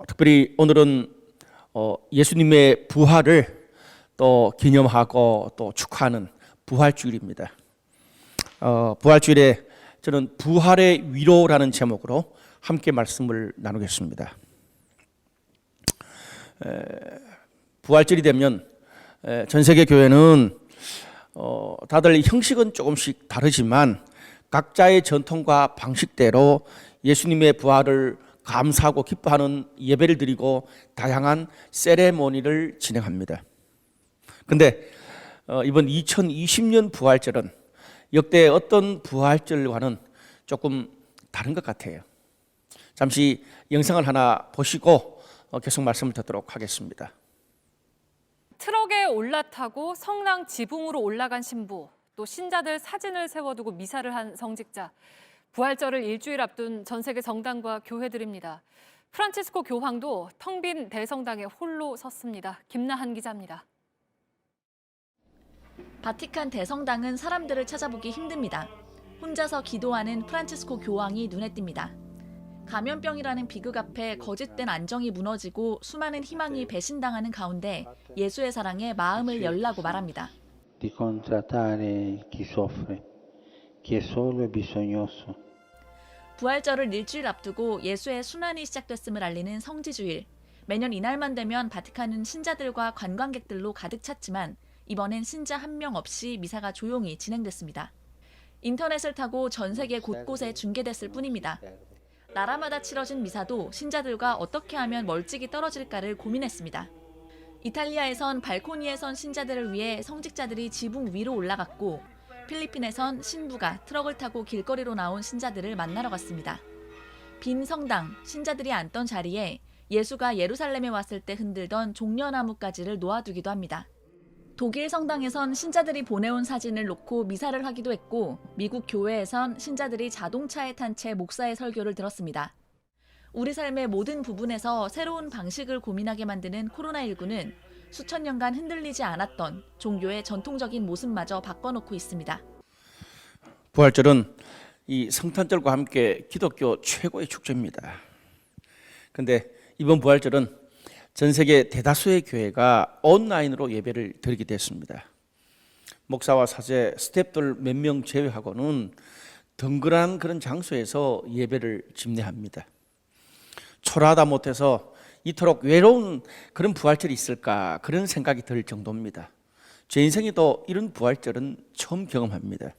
특별히 오늘은 예수님의 부활을 또 기념하고 또 축하하는 부활주일입니다. 부활주일에 저는 부활의 위로라는 제목으로 함께 말씀을 나누겠습니다. 부활절이 되면 전 세계 교회는 다들 형식은 조금씩 다르지만 각자의 전통과 방식대로 예수님의 부활을 감사하고 기뻐하는 예배를 드리고 다양한 세레모니를 진행합니다. 그런데 이번 2020년 부활절은 역대 어떤 부활절과는 조금 다른 것 같아요. 잠시 영상을 하나 보시고 계속 말씀을 듣도록 하겠습니다. 트럭에 올라타고 성당 지붕으로 올라간 신부, 또 신자들 사진을 세워두고 미사를 한 성직자. 부활절을 일주일 앞둔 전 세계 성당과 교회들입니다. 프란치스코 교황도 텅 빈 대성당에 홀로 섰습니다. 김나한 기자입니다. 바티칸 대성당은 사람들을 찾아보기 힘듭니다. 혼자서 기도하는 프란치스코 교황이 눈에 띕니다. 감염병이라는 비극 앞에 거짓된 안정이 무너지고 수많은 희망이 배신당하는 가운데 예수의 사랑에 마음을 열라고 말합니다. di contatare chi soffre, chi è solo e bisognoso. 부활절을 일주일 앞두고 예수의 순환이 시작됐음을 알리는 성지주일. 매년 이날만 되면 바티칸은 신자들과 관광객들로 가득 찼지만 이번엔 신자 한 명 없이 미사가 조용히 진행됐습니다. 인터넷을 타고 전 세계 곳곳에 중계됐을 뿐입니다. 나라마다 치러진 미사도 신자들과 어떻게 하면 멀찍이 떨어질까를 고민했습니다. 이탈리아에선 발코니에 선 신자들을 위해 성직자들이 지붕 위로 올라갔고 필리핀에선 신부가 트럭을 타고 길거리로 나온 신자들을 만나러 갔습니다. 빈 성당, 신자들이 앉던 자리에 예수가 예루살렘에 왔을 때 흔들던 종려나무가지를 놓아두기도 합니다. 독일 성당에선 신자들이 보내온 사진을 놓고 미사를 하기도 했고 미국 교회에선 신자들이 자동차에 탄 채 목사의 설교를 들었습니다. 우리 삶의 모든 부분에서 새로운 방식을 고민하게 만드는 코로나19는 수천 년간 흔들리지 않았던 종교의 전통적인 모습마저 바꿔놓고 있습니다. 부활절은 이 성탄절과 함께 기독교 최고의 축제입니다. 그런데 이번 부활절은 전 세계 대다수의 교회가 온라인으로 예배를 드리게 됐습니다. 목사와 사제, 스태프들 몇 명 제외하고는 덩그러한 그런 장소에서 예배를 집례합니다. 초라하다 못해서 이토록 외로운 그런 부활절이 있을까 그런 생각이 들 정도입니다. 제 인생에도 이런 부활절은 처음 경험합니다.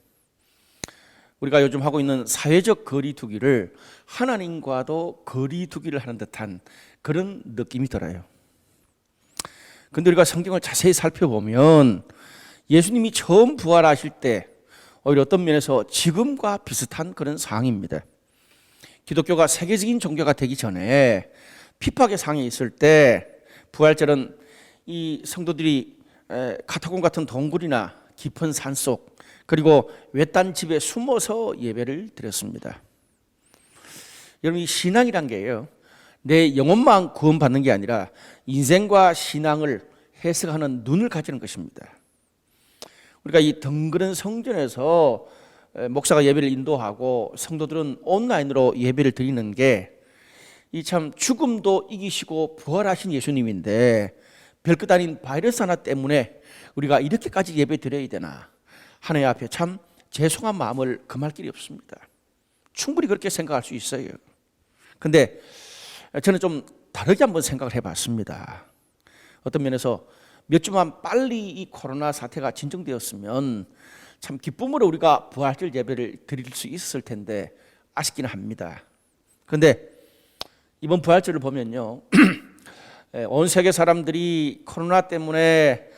우리가 요즘 하고 있는 사회적 거리두기를 하나님과도 거리두기를 하는 듯한 그런 느낌이 들어요. 그런데 우리가 성경을 자세히 살펴보면 예수님이 처음 부활하실 때 오히려 어떤 면에서 지금과 비슷한 그런 상황입니다. 기독교가 세계적인 종교가 되기 전에 핍박의 상황에 있을 때 부활절은 이 성도들이 카타콤 같은 동굴이나 깊은 산속 그리고 외딴 집에 숨어서 예배를 드렸습니다. 여러분, 이 신앙이란 게요, 내 영혼만 구원받는 게 아니라 인생과 신앙을 해석하는 눈을 가지는 것입니다. 우리가 이 덩그런 성전에서 목사가 예배를 인도하고 성도들은 온라인으로 예배를 드리는 게 이 참 죽음도 이기시고 부활하신 예수님인데 별것 아닌 바이러스 하나 때문에 우리가 이렇게까지 예배 드려야 되나 하나님 앞에 참 죄송한 마음을 금할 길이 없습니다. 충분히 그렇게 생각할 수 있어요. 근데 저는 좀 다르게 한번 생각을 해봤습니다. 어떤 면에서 몇 주만 빨리 이 코로나 사태가 진정되었으면 참 기쁨으로 우리가 부활절 예배를 드릴 수 있었을 텐데 아쉽기는 합니다. 그런데 이번 부활절을 보면요, 온 세계 사람들이 코로나 때문에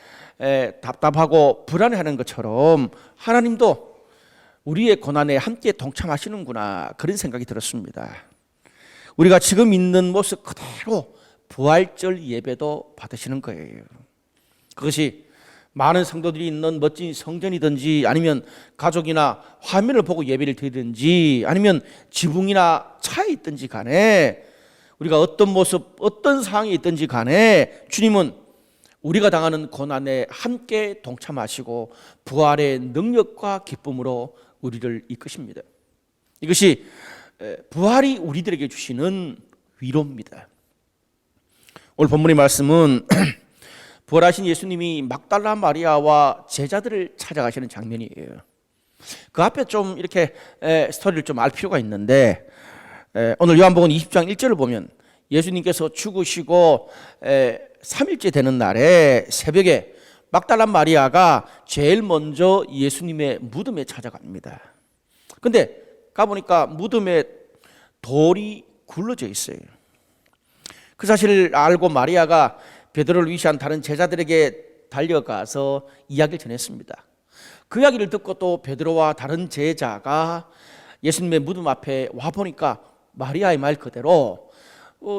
답답하고 불안해하는 것처럼 하나님도 우리의 고난에 함께 동참하시는구나 그런 생각이 들었습니다. 우리가 지금 있는 모습 그대로 부활절 예배도 받으시는 거예요. 그것이 많은 성도들이 있는 멋진 성전이든지 아니면 가족이나 화면을 보고 예배를 드리든지 아니면 지붕이나 차에 있든지 간에 우리가 어떤 모습, 어떤 상황에 있든지 간에 주님은 우리가 당하는 고난에 함께 동참하시고 부활의 능력과 기쁨으로 우리를 이끄십니다. 이것이 부활이 우리들에게 주시는 위로입니다. 오늘 본문의 말씀은 부활하신 예수님이 막달라 마리아와 제자들을 찾아가시는 장면이에요. 그 앞에 좀 이렇게 스토리를 좀 알 필요가 있는데, 오늘 요한복음 20장 1절을 보면 예수님께서 죽으시고 3일째 되는 날에 새벽에 막달라 마리아가 제일 먼저 예수님의 무덤에 찾아갑니다. 근데 가보니까 무덤에 돌이 굴러져 있어요. 그 사실을 알고 마리아가 베드로를 위시한 다른 제자들에게 달려가서 이야기를 전했습니다. 그 이야기를 듣고 또 베드로와 다른 제자가 예수님의 무덤 앞에 와보니까 마리아의 말 그대로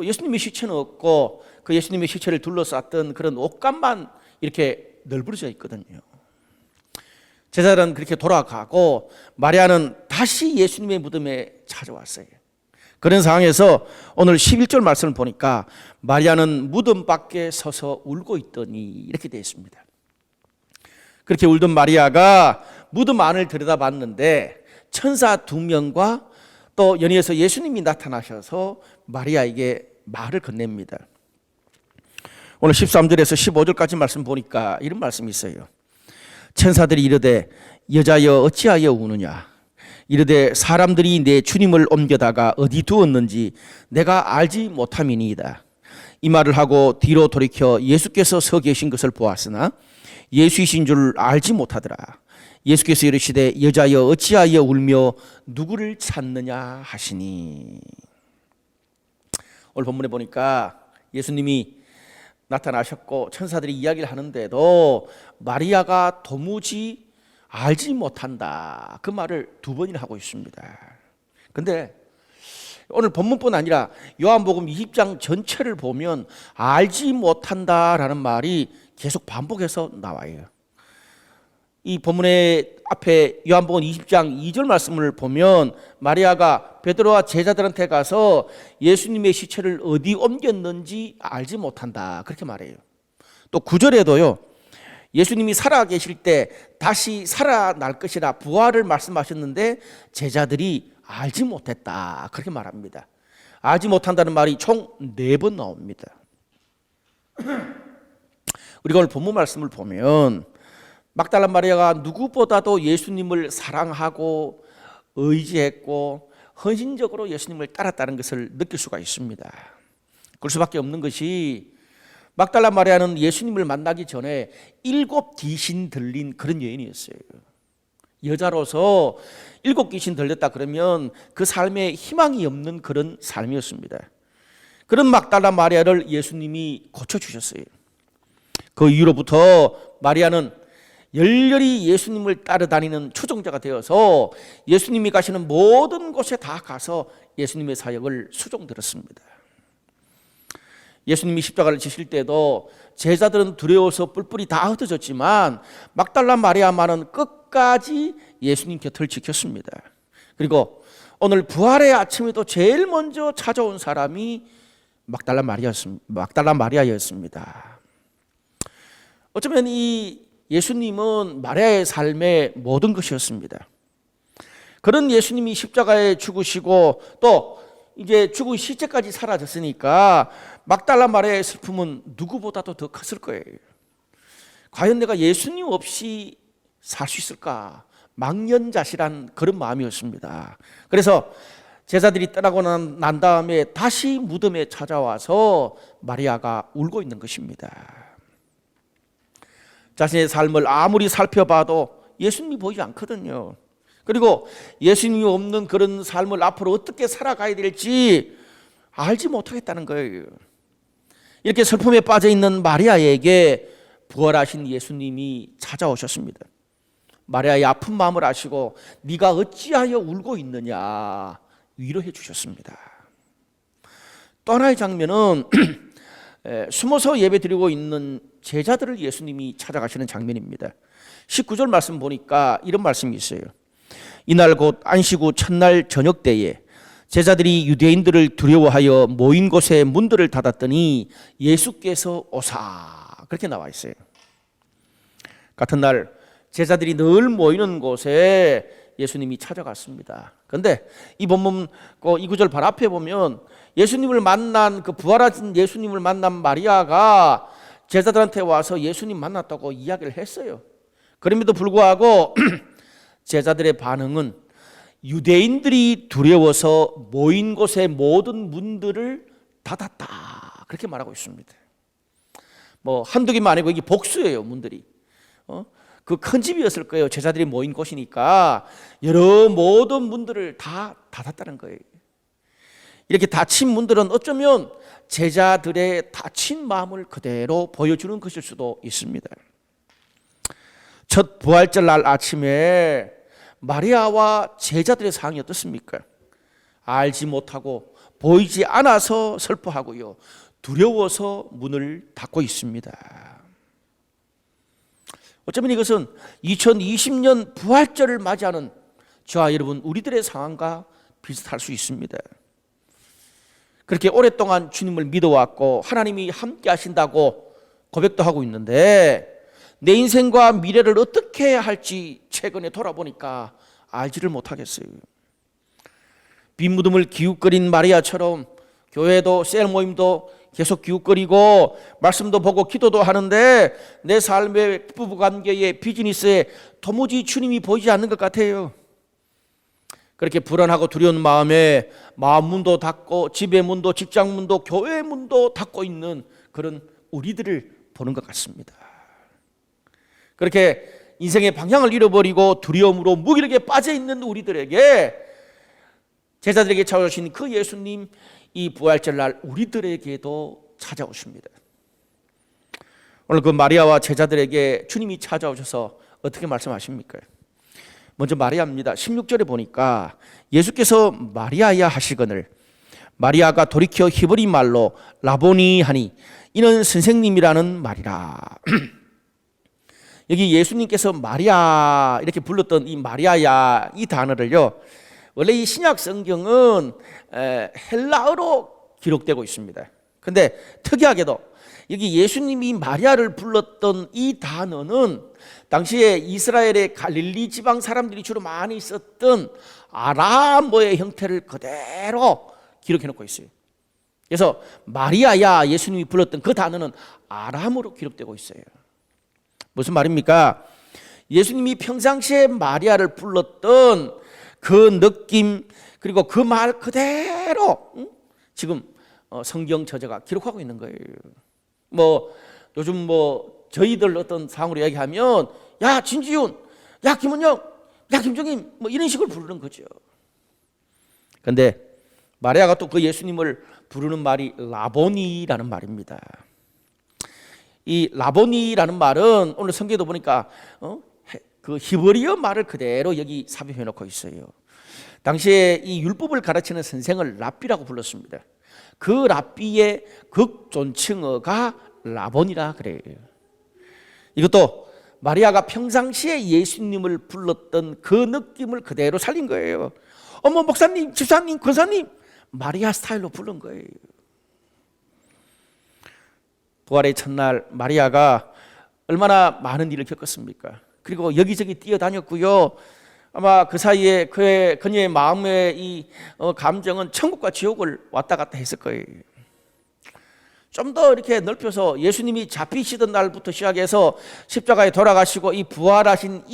예수님의 시체는 없고 그 예수님의 시체를 둘러쌌던 그런 옷감만 이렇게 널브러져 있거든요. 제자들은 그렇게 돌아가고 마리아는 다시 예수님의 무덤에 찾아왔어요. 그런 상황에서 오늘 11절 말씀을 보니까 마리아는 무덤 밖에 서서 울고 있더니 이렇게 되어 있습니다. 그렇게 울던 마리아가 무덤 안을 들여다봤는데 천사 2명과 또 연희에서 예수님이 나타나셔서 마리아에게 말을 건넵니다. 오늘 13절에서 15절까지 말씀 보니까 이런 말씀이 있어요. 천사들이 이르되 여자여 어찌하여 우느냐, 이르되 사람들이 내 주님을 옮겨다가 어디 두었는지 내가 알지 못함이니이다. 이 말을 하고 뒤로 돌이켜 예수께서 서 계신 것을 보았으나 예수이신 줄 알지 못하더라. 예수께서 이르시되 여자여 어찌하여 울며 누구를 찾느냐 하시니. 오늘 본문에 보니까 예수님이 나타나셨고 천사들이 이야기를 하는데도 마리아가 도무지 알지 못한다, 그 말을 2번이나 하고 있습니다. 근데 오늘 본문뿐 아니라 요한복음 20장 전체를 보면 알지 못한다라는 말이 계속 반복해서 나와요. 이 본문의 앞에 요한복음 20장 2절 말씀을 보면 마리아가 베드로와 제자들한테 가서 예수님의 시체를 어디 옮겼는지 알지 못한다, 그렇게 말해요. 또 9절에도요, 예수님이 살아계실 때 다시 살아날 것이라 부활을 말씀하셨는데 제자들이 알지 못했다, 그렇게 말합니다. 알지 못한다는 말이 총 4번 나옵니다. 우리가 오늘 본문 말씀을 보면 막달라 마리아가 누구보다도 예수님을 사랑하고 의지했고 헌신적으로 예수님을 따랐다는 것을 느낄 수가 있습니다. 그럴 수밖에 없는 것이 막달라 마리아는 예수님을 만나기 전에 7 귀신 들린 그런 여인이었어요. 여자로서 7 귀신 들렸다 그러면 그 삶에 희망이 없는 그런 삶이었습니다. 그런 막달라 마리아를 예수님이 고쳐주셨어요. 그 이후로부터 마리아는 열렬히 예수님을 따라다니는 추종자가 되어서 예수님이 가시는 모든 곳에 다 가서 예수님의 사역을 수종들었습니다. 예수님이 십자가를 지실 때도 제자들은 두려워서 뿔뿔이 다 흩어졌지만 막달라 마리아만은 끝까지 예수님 곁을 지켰습니다. 그리고 오늘 부활의 아침에도 제일 먼저 찾아온 사람이 막달라 마리아였습니다. 어쩌면 이 예수님은 마리아의 삶의 모든 것이었습니다. 그런 예수님이 십자가에 죽으시고 또 이제 죽은 시체까지 사라졌으니까 막달라 마리아의 슬픔은 누구보다도 더 컸을 거예요. 과연 내가 예수님 없이 살 수 있을까? 망연자실한 그런 마음이었습니다. 그래서 제자들이 떠나고 난 다음에 다시 무덤에 찾아와서 마리아가 울고 있는 것입니다. 자신의 삶을 아무리 살펴봐도 예수님이 보이지 않거든요. 그리고 예수님이 없는 그런 삶을 앞으로 어떻게 살아가야 될지 알지 못하겠다는 거예요. 이렇게 슬픔에 빠져 있는 마리아에게 부활하신 예수님이 찾아오셨습니다. 마리아의 아픈 마음을 아시고 네가 어찌하여 울고 있느냐 위로해 주셨습니다. 또 하나의 장면은 숨어서 예배드리고 있는 제자들을 예수님이 찾아가시는 장면입니다. 19절 말씀 보니까 이런 말씀이 있어요. 이날 곧 안식 후 첫날 저녁 때에 제자들이 유대인들을 두려워하여 모인 곳에 문들을 닫았더니 예수께서 오사, 그렇게 나와 있어요. 같은 날 제자들이 늘 모이는 곳에 예수님이 찾아갔습니다. 그런데 이 본문 이 구절 바로 앞에 보면 예수님을 만난 그 부활하신 예수님을 만난 마리아가 제자들한테 와서 예수님 만났다고 이야기를 했어요. 그럼에도 불구하고 제자들의 반응은 유대인들이 두려워서 모인 곳의 모든 문들을 닫았다, 그렇게 말하고 있습니다. 뭐 한두 개만 아니고 이게 복수예요. 문들이 그 큰 집이었을 거예요. 제자들이 모인 곳이니까 여러 모든 문들을 다 닫았다는 거예요. 이렇게 닫힌 문들은 어쩌면 제자들의 닫힌 마음을 그대로 보여주는 것일 수도 있습니다. 첫 부활절 날 아침에 마리아와 제자들의 상황이 어떻습니까? 알지 못하고 보이지 않아서 슬퍼하고요, 두려워서 문을 닫고 있습니다. 어쩌면 이것은 2020년 부활절을 맞이하는 저와 여러분 우리들의 상황과 비슷할 수 있습니다. 그렇게 오랫동안 주님을 믿어왔고 하나님이 함께 하신다고 고백도 하고 있는데 내 인생과 미래를 어떻게 할지 최근에 돌아보니까 알지를 못하겠어요. 빈 무덤을 기웃거린 마리아처럼 교회도 셀 모임도 계속 기웃거리고 말씀도 보고 기도도 하는데 내 삶의 부부관계에 비즈니스에 도무지 주님이 보이지 않는 것 같아요. 그렇게 불안하고 두려운 마음에 마음 문도 닫고 집의 문도 직장 문도 교회 문도 닫고 있는 그런 우리들을 보는 것 같습니다. 그렇게 인생의 방향을 잃어버리고 두려움으로 무기력에 빠져있는 우리들에게 제자들에게 찾아오신 그 예수님, 이 부활절 날 우리들에게도 찾아오십니다. 오늘 그 마리아와 제자들에게 주님이 찾아오셔서 어떻게 말씀하십니까? 먼저 마리아입니다. 16절에 보니까 예수께서 마리아야 하시거늘 마리아가 돌이켜 히브리 말로 라보니 하니 이는 선생님이라는 말이라. 여기 예수님께서 마리아 이렇게 불렀던 이 마리아야 이 단어를요, 원래 이 신약 성경은 헬라어로 기록되고 있습니다. 근데 특이하게도 여기 예수님이 마리아를 불렀던 이 단어는 당시에 이스라엘의 갈릴리 지방 사람들이 주로 많이 썼던 아람어의 형태를 그대로 기록해 놓고 있어요. 그래서 마리아야 예수님이 불렀던 그 단어는 아람어로 기록되고 있어요. 무슨 말입니까? 예수님이 평상시에 마리아를 불렀던 그 느낌 그리고 그 말 그대로 지금 성경 저자가 기록하고 있는 거예요. 뭐 요즘 뭐 저희들 어떤 상황으로 얘기하면 야 진지훈, 야 김은영, 야 김종임 뭐 이런 식으로 부르는 거죠. 그런데 마리아가 또 그 예수님을 부르는 말이 라보니라는 말입니다. 이 라보니라는 말은 오늘 성경에도 보니까 그 히브리어 말을 그대로 여기 삽입해 놓고 있어요. 당시에 이 율법을 가르치는 선생을 랍비라고 불렀습니다. 그 랍비의 극존칭어가 라본이라 그래요. 이것도 마리아가 평상시에 예수님을 불렀던 그 느낌을 그대로 살린 거예요. 어머 목사님, 집사님, 권사님 마리아 스타일로 부른 거예요. 부활의 첫날 마리아가 얼마나 많은 일을 겪었습니까? 그리고 여기저기 뛰어다녔고요. 아마 그 사이에 그녀의 마음의 이 감정은 천국과 지옥을 왔다 갔다 했을 거예요. 좀 더 이렇게 넓혀서 예수님이 잡히시던 날부터 시작해서 십자가에 돌아가시고 이 부활하신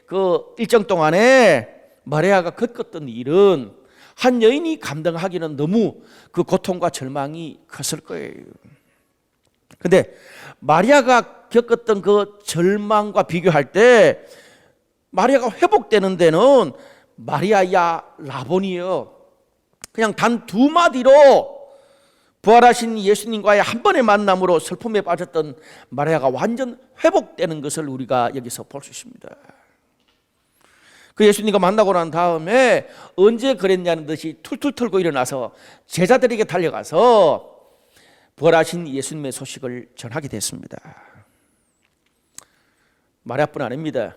그 일정 동안에 마리아가 겪었던 일은 한 여인이 감당하기는 너무 그 고통과 절망이 컸을 거예요. 근데 마리아가 겪었던 그 절망과 비교할 때 마리아가 회복되는 데는 마리아야 라본이에요. 그냥 단 두 마디로 부활하신 예수님과의 한 번의 만남으로 슬픔에 빠졌던 마리아가 완전 회복되는 것을 우리가 여기서 볼 수 있습니다. 그 예수님과 만나고 난 다음에 언제 그랬냐는 듯이 툴툴 털고 일어나서 제자들에게 달려가서 부활하신 예수님의 소식을 전하게 됐습니다. 마리아뿐 아닙니다.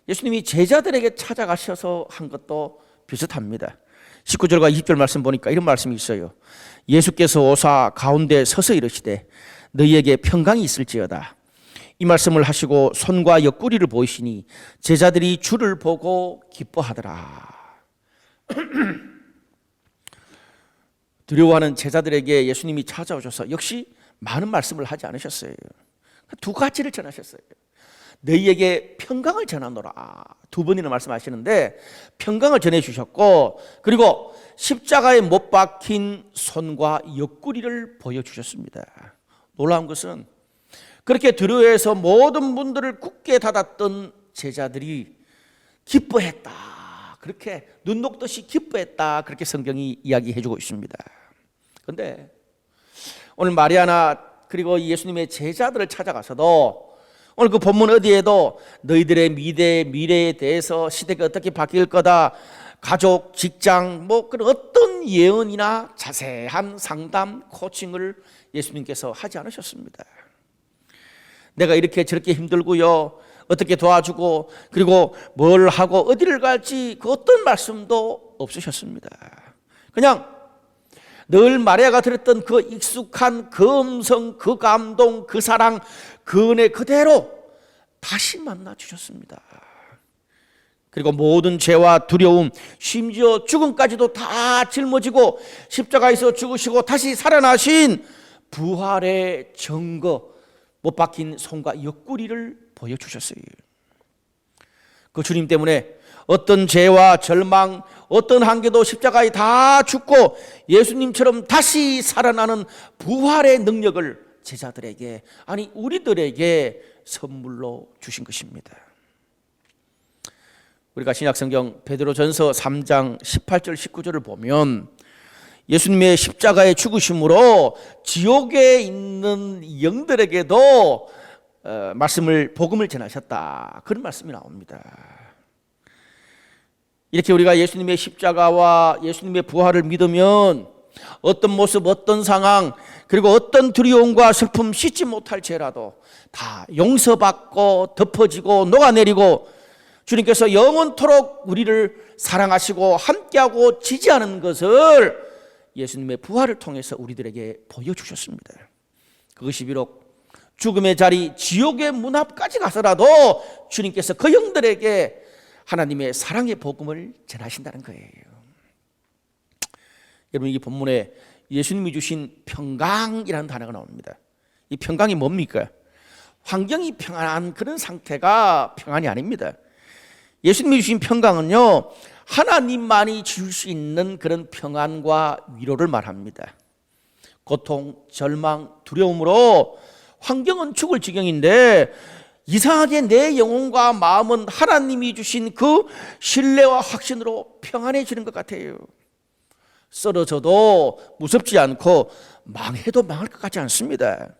예수님이 제자들에게 찾아가셔서 한 것도 비슷합니다. 19절과 20절 말씀 보니까 이런 말씀이 있어요. 예수께서 오사 가운데 서서 이르시되 너희에게 평강이 있을지어다. 이 말씀을 하시고 손과 옆구리를 보이시니 제자들이 주를 보고 기뻐하더라. 두려워하는 제자들에게 예수님이 찾아오셔서 역시 많은 말씀을 하지 않으셨어요. 두 가지를 전하셨어요. 너희에게 평강을 전하노라. 두 번이나 말씀하시는데 평강을 전해주셨고, 그리고 십자가에 못 박힌 손과 옆구리를 보여주셨습니다. 놀라운 것은 그렇게 두려워해서 모든 문들을 굳게 닫았던 제자들이 기뻐했다. 그렇게 눈 녹듯이 기뻐했다. 그렇게 성경이 이야기해주고 있습니다. 그런데 오늘 마리아나 그리고 예수님의 제자들을 찾아가서도 오늘 그 본문 어디에도 너희들의 미래에 대해서 시대가 어떻게 바뀔 거다, 가족, 직장, 뭐 그런 어떤 예언이나 자세한 상담, 코칭을 예수님께서 하지 않으셨습니다. 내가 이렇게 저렇게 힘들고요, 어떻게 도와주고, 그리고 뭘 하고 어디를 갈지 그 어떤 말씀도 없으셨습니다. 그냥 늘 마리아가 들었던 그 익숙한 그 음성, 그 감동, 그 사랑, 그 은혜 그대로 다시 만나 주셨습니다. 그리고 모든 죄와 두려움, 심지어 죽음까지도 다 짊어지고 십자가에서 죽으시고 다시 살아나신 부활의 증거, 못 박힌 손과 옆구리를 보여주셨어요. 그 주님 때문에 어떤 죄와 절망, 어떤 한계도 십자가에 다 죽고 예수님처럼 다시 살아나는 부활의 능력을 제자들에게, 아니 우리들에게 선물로 주신 것입니다. 우리가 신약성경 베드로전서 3장 18절 19절을 보면 예수님의 십자가의 죽으심으로 지옥에 있는 영들에게도 복음을 전하셨다, 그런 말씀이 나옵니다. 이렇게 우리가 예수님의 십자가와 예수님의 부활을 믿으면 어떤 모습, 어떤 상황, 그리고 어떤 두려움과 슬픔, 씻지 못할 죄라도 다 용서받고 덮어지고 녹아내리고 주님께서 영원토록 우리를 사랑하시고 함께하고 지지하는 것을 예수님의 부활을 통해서 우리들에게 보여주셨습니다. 그것이 비록 죽음의 자리, 지옥의 문 앞까지 가서라도 주님께서 그 영들에게 하나님의 사랑의 복음을 전하신다는 거예요. 여러분, 이 본문에 예수님이 주신 평강이라는 단어가 나옵니다. 이 평강이 뭡니까? 환경이 평안한 그런 상태가 평안이 아닙니다. 예수님이 주신 평강은요, 하나님만이 줄 수 있는 그런 평안과 위로를 말합니다. 고통, 절망, 두려움으로 환경은 죽을 지경인데 이상하게 내 영혼과 마음은 하나님이 주신 그 신뢰와 확신으로 평안해지는 것 같아요. 쓰러져도 무섭지 않고 망해도 망할 것 같지 않습니다.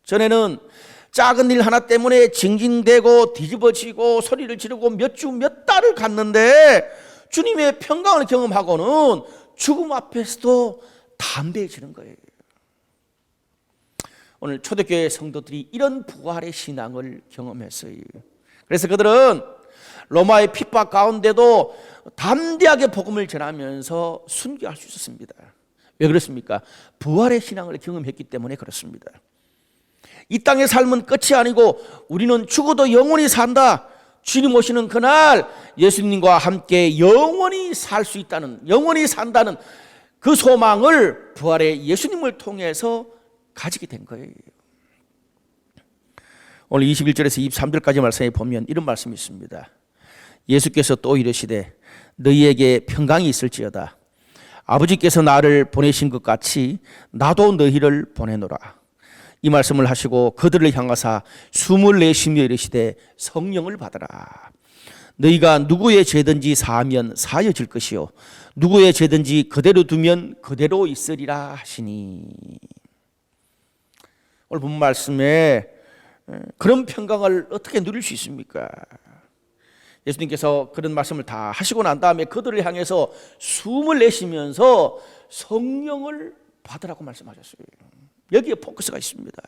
전에는 작은 일 하나 때문에 징징대고 뒤집어지고 소리를 지르고 몇 주 몇 달을 갔는데 주님의 평강을 경험하고는 죽음 앞에서도 담대해지는 거예요. 오늘 초대교회 성도들이 이런 부활의 신앙을 경험했어요. 그래서 그들은 로마의 핍박 가운데도 담대하게 복음을 전하면서 순교할 수 있었습니다. 왜 그렇습니까? 부활의 신앙을 경험했기 때문에 그렇습니다. 이 땅의 삶은 끝이 아니고 우리는 죽어도 영원히 산다. 주님 오시는 그날 예수님과 함께 영원히 살 수 있다는, 영원히 산다는 그 소망을 부활의 예수님을 통해서 가지게 된 거예요. 오늘 21절에서 23절까지 말씀에 보면 이런 말씀이 있습니다. 예수께서 또 이르시되 너희에게 평강이 있을지어다. 아버지께서 나를 보내신 것 같이 나도 너희를 보내노라. 이 말씀을 하시고 그들을 향하사 숨을 내쉬며 이르시되 성령을 받으라. 너희가 누구의 죄든지 사하면 사여질 것이요 누구의 죄든지 그대로 두면 그대로 있으리라 하시니. 오늘 본 말씀에 그런 평강을 어떻게 누릴 수 있습니까? 예수님께서 그런 말씀을 다 하시고 난 다음에 그들을 향해서 숨을 내쉬면서 성령을 받으라고 말씀하셨어요. 여기에 포커스가 있습니다.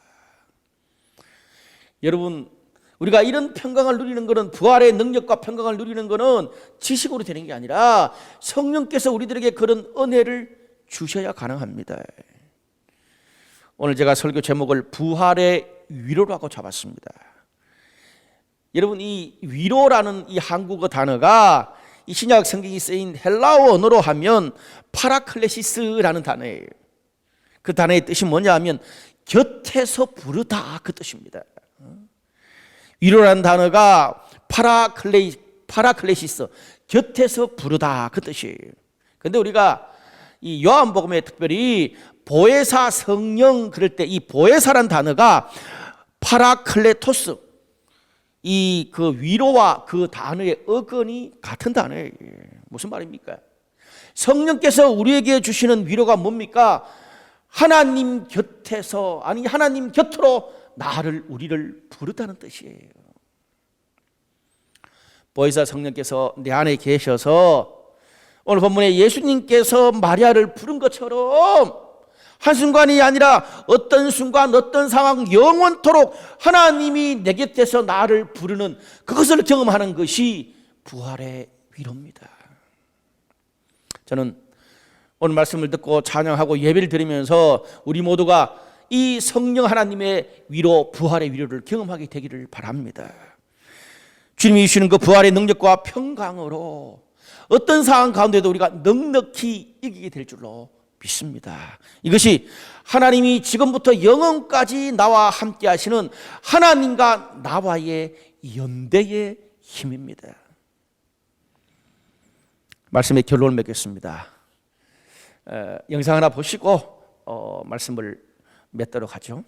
여러분, 우리가 이런 평강을 누리는 것은, 부활의 능력과 평강을 누리는 것은 지식으로 되는 게 아니라 성령께서 우리들에게 그런 은혜를 주셔야 가능합니다. 오늘 제가 설교 제목을 부활의 위로라고 잡았습니다. 여러분, 이 위로라는 이 한국어 단어가 이 신약 성경이 쓰인 헬라어 언어로 하면 파라클레시스라는 단어예요. 그 단어의 뜻이 뭐냐 하면 곁에서 부르다, 그 뜻입니다. 위로라는 단어가 파라클레시스, 곁에서 부르다, 그 뜻이에요. 근데 우리가 이 요한복음에 특별히 보혜사 성령 그럴 때 이 보혜사라는 단어가 파라클레토스, 이 그 위로와 그 단어의 어근이 같은 단어예요. 무슨 말입니까? 성령께서 우리에게 주시는 위로가 뭡니까? 하나님 곁에서, 아니 하나님 곁으로 우리를 부르다는 뜻이에요. 보혜사 성령께서 내 안에 계셔서 오늘 본문에 예수님께서 마리아를 부른 것처럼 한순간이 아니라 어떤 순간, 어떤 상황, 영원토록 하나님이 내 곁에서 나를 부르는 그것을 경험하는 것이 부활의 위로입니다. 저는 오늘 말씀을 듣고 찬양하고 예배를 드리면서 우리 모두가 이 성령 하나님의 위로, 부활의 위로를 경험하게 되기를 바랍니다. 주님이 주시는 그 부활의 능력과 평강으로 어떤 상황 가운데도 우리가 넉넉히 이기게 될 줄로 믿습니다. 이것이 하나님이 지금부터 영원까지 나와 함께 하시는 하나님과 나와의 연대의 힘입니다. 말씀의 결론을 맺겠습니다. 영상 하나 보시고 말씀을 맺도록 하죠.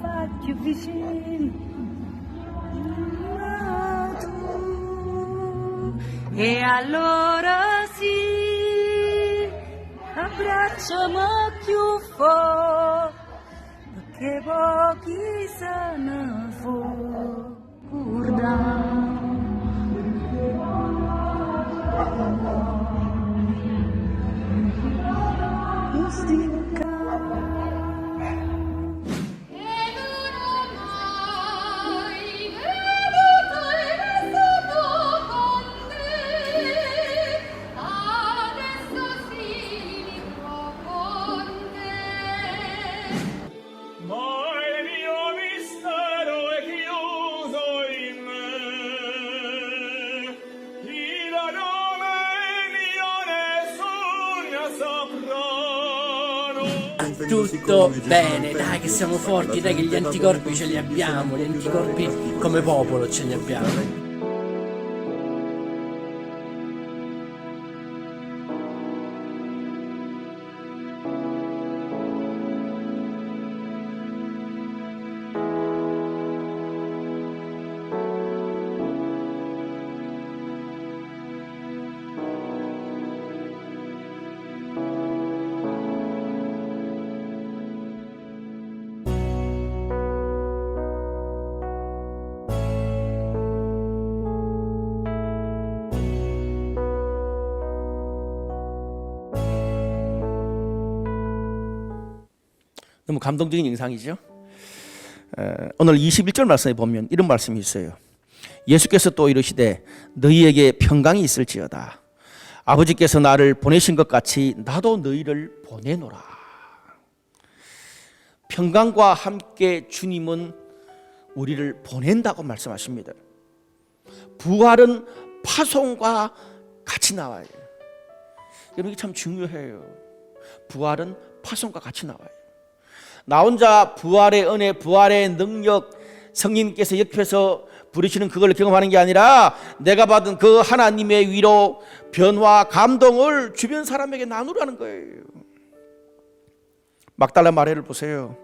Faccio vicino a tu e allora sì abbracciamo più forte perché pochi se ne Tutto bene, dai che siamo forti, dai che gli anticorpi ce li abbiamo, gli anticorpi come popolo ce li abbiamo. 너무 감동적인 영상이죠. 오늘 21절 말씀에 보면 이런 말씀이 있어요. 예수께서 또 이르시되 너희에게 평강이 있을지어다. 아버지께서 나를 보내신 것 같이 나도 너희를 보내노라. 평강과 함께 주님은 우리를 보낸다고 말씀하십니다. 부활은 파송과 같이 나와요. 여러분, 이게 참 중요해요. 부활은 파송과 같이 나와요. 나 혼자 부활의 은혜, 부활의 능력, 성령님께서 옆에서 부르시는 그걸 경험하는 게 아니라 내가 받은 그 하나님의 위로, 변화, 감동을 주변 사람에게 나누라는 거예요. 막달라 마리아를 보세요.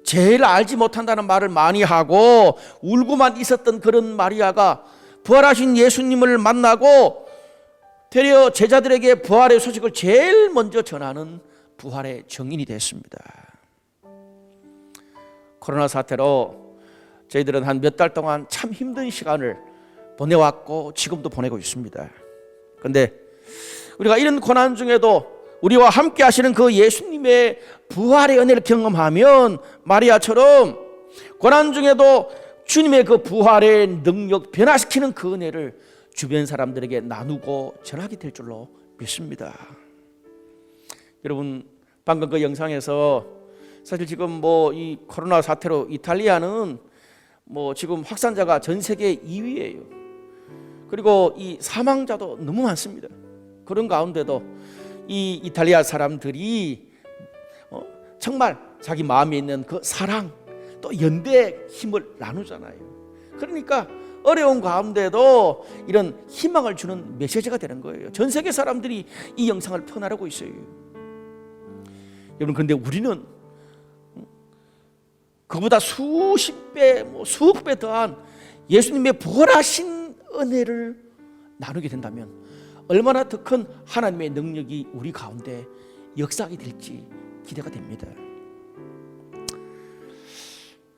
제일 알지 못한다는 말을 많이 하고 울고만 있었던 그런 마리아가 부활하신 예수님을 만나고 되려 제자들에게 부활의 소식을 제일 먼저 전하는 부활의 증인이 됐습니다. 코로나 사태로 저희들은 한 몇 달 동안 참 힘든 시간을 보내왔고 지금도 보내고 있습니다. 그런데 우리가 이런 고난 중에도 우리와 함께 하시는 그 예수님의 부활의 은혜를 경험하면 마리아처럼 고난 중에도 주님의 그 부활의 능력, 변화시키는 그 은혜를 주변 사람들에게 나누고 전하게 될 줄로 믿습니다. 여러분, 방금 그 영상에서 사실 지금 뭐 이 코로나 사태로 이탈리아는 뭐 지금 확산자가 전 세계 2위예요. 그리고 이 사망자도 너무 많습니다. 그런 가운데도 이 이탈리아 사람들이 정말 자기 마음에 있는 그 사랑, 또 연대의 힘을 나누잖아요. 그러니까 어려운 가운데도 이런 희망을 주는 메시지가 되는 거예요. 전 세계 사람들이 이 영상을 펴나르고 있어요. 여러분, 그런데 우리는 그보다 수십 배, 수억 배 더한 예수님의 부활하신 은혜를 나누게 된다면 얼마나 더 큰 하나님의 능력이 우리 가운데 역사하게 될지 기대가 됩니다.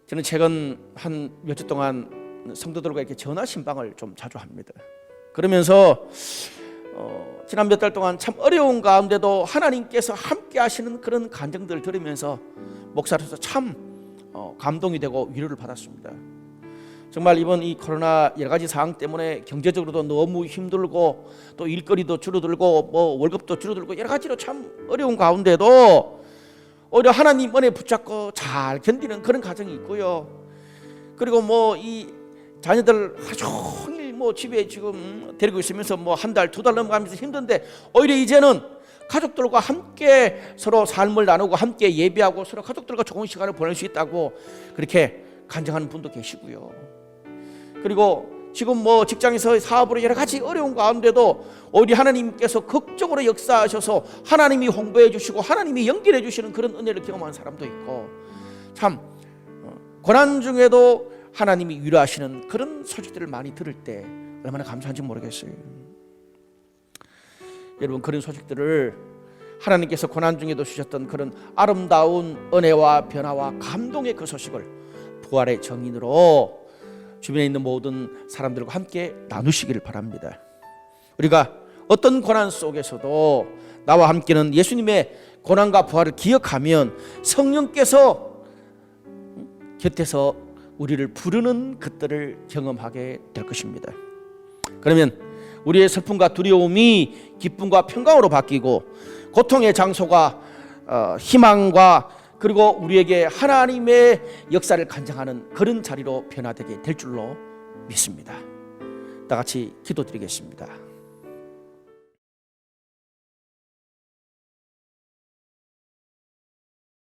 저는 최근 한 몇 주 동안 성도들과 이렇게 전화 신방을 좀 자주 합니다. 그러면서 지난 몇 달 동안 참 어려운 가운데도 하나님께서 함께 하시는 그런 간증들을 들으면서 목사로서 참 감동이 되고 위로를 받았습니다. 정말 이번 이 코로나 여러 가지 상황 때문에 경제적으로도 너무 힘들고 또 일거리도 줄어들고 뭐 월급도 줄어들고 여러 가지로 참 어려운 가운데도 오히려 하나님 은혜 붙잡고 잘 견디는 그런 가정이 있고요. 그리고 뭐 이 자녀들 하루 종일 뭐 집에 지금 데리고 있으면서 뭐 한 달, 두 달 넘어가면서 힘든데 오히려 이제는 가족들과 함께 서로 삶을 나누고 함께 예배하고 서로 가족들과 좋은 시간을 보낼 수 있다고 그렇게 간증하는 분도 계시고요. 그리고 지금 뭐 직장에서 사업으로 여러 가지 어려운 가운데도 오히려 하나님께서 극적으로 역사하셔서 하나님이 홍보해 주시고 하나님이 연결해 주시는 그런 은혜를 경험한 사람도 있고, 참 고난 중에도 하나님이 위로하시는 그런 소식들을 많이 들을 때 얼마나 감사한지 모르겠어요. 여러분, 그런 소식들을 하나님께서 고난 중에도 주셨던 그런 아름다운 은혜와 변화와 감동의 그 소식을 부활의 정인으로 주변에 있는 모든 사람들과 함께 나누시기를 바랍니다. 우리가 어떤 고난 속에서도 나와 함께는 예수님의 고난과 부활을 기억하면 성령께서 곁에서 우리를 부르는 것들을 경험하게 될 것입니다. 그러면 우리의 슬픔과 두려움이 기쁨과 평강으로 바뀌고 고통의 장소가 희망과 그리고 우리에게 하나님의 역사를 간증하는 그런 자리로 변화되게 될 줄로 믿습니다. 다 같이 기도드리겠습니다.